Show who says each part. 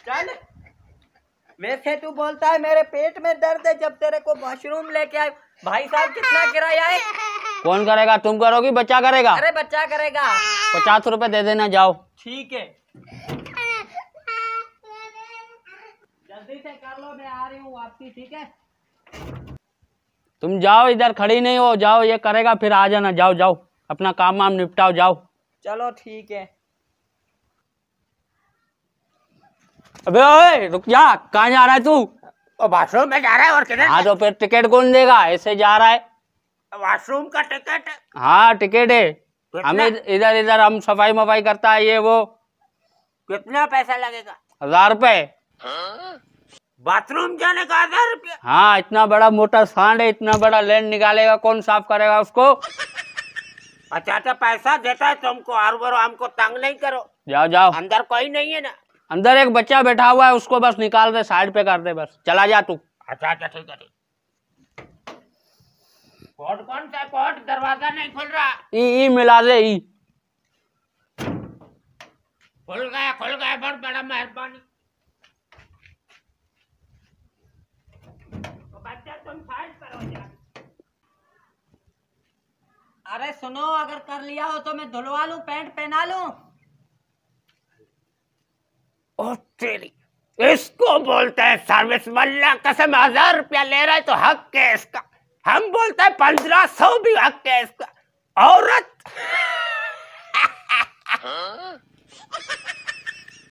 Speaker 1: चल। वैसे तू बोलता है मेरे पेट में दर्द है, जब तेरे को वॉशरूम लेके आए। भाई साहब कितना किराया है?
Speaker 2: कौन करेगा? तुम करोगी? बच्चा करेगा?
Speaker 1: अरे बच्चा करेगा।
Speaker 2: 50 रुपए दे देना, जाओ।
Speaker 1: ठीक है, जल्दी से कर लो, मैं आ रही हूँ वापसी। ठीक है,
Speaker 2: तुम जाओ, इधर खड़ी नहीं हो, जाओ। ये करेगा फिर आ जाना। जाओ जाओ, अपना काम वाम निपटाओ, जाओ।
Speaker 1: चलो ठीक है।
Speaker 2: अबे ओए रुक जा, कहाँ जा रहा है तू?
Speaker 3: वॉशरूम में जा रहा है और किधर?
Speaker 2: हाँ तो फिर टिकट कौन देगा? ऐसे जा रहा है।
Speaker 3: वॉशरूम का टिकट?
Speaker 2: हाँ टिकट है। हम
Speaker 3: कितना?
Speaker 2: इधर इधर हम सफाई मफाई करता है ये वो।
Speaker 3: कितना पैसा लगेगा?
Speaker 2: 1000 रुपए।
Speaker 3: बाथरूम जाने का 1000 रुपया?
Speaker 2: हाँ, इतना बड़ा मोटा सांड है, इतना बड़ा लैंड निकालेगा, कौन साफ करेगा उसको?
Speaker 3: अच्छा अच्छा, पैसा देता है तुमको और वो हमको तंग नहीं करो।
Speaker 2: जाओ जाओ।
Speaker 3: अंदर कोई नहीं है ना?
Speaker 2: अंदर एक बच्चा बैठा हुआ है, उसको बस निकाल दे, साइड पे कर दे, बस चला जा तू।
Speaker 3: अच्छा अच्छा ठीक है। कोड कौन सा कोड? दरवाजा नहीं खुल रहा।
Speaker 2: ई मिला दे, ई।
Speaker 3: खुल गया बहुत बड़ा, मेहरबानी। तो बच्चा तुम साइड करो यार।
Speaker 1: अरे सुनो, अगर कर लिया हो तो मैं धुलवा लूं, पैंट पहना लूं?
Speaker 3: ओ तेरी, इसको बोलते हैं सर्विस। वल्लाह कसम, 1000 रुपया ले रहा है तो हक है इसका। हम बोलते हैं 1500 भी हक है इसका। औरत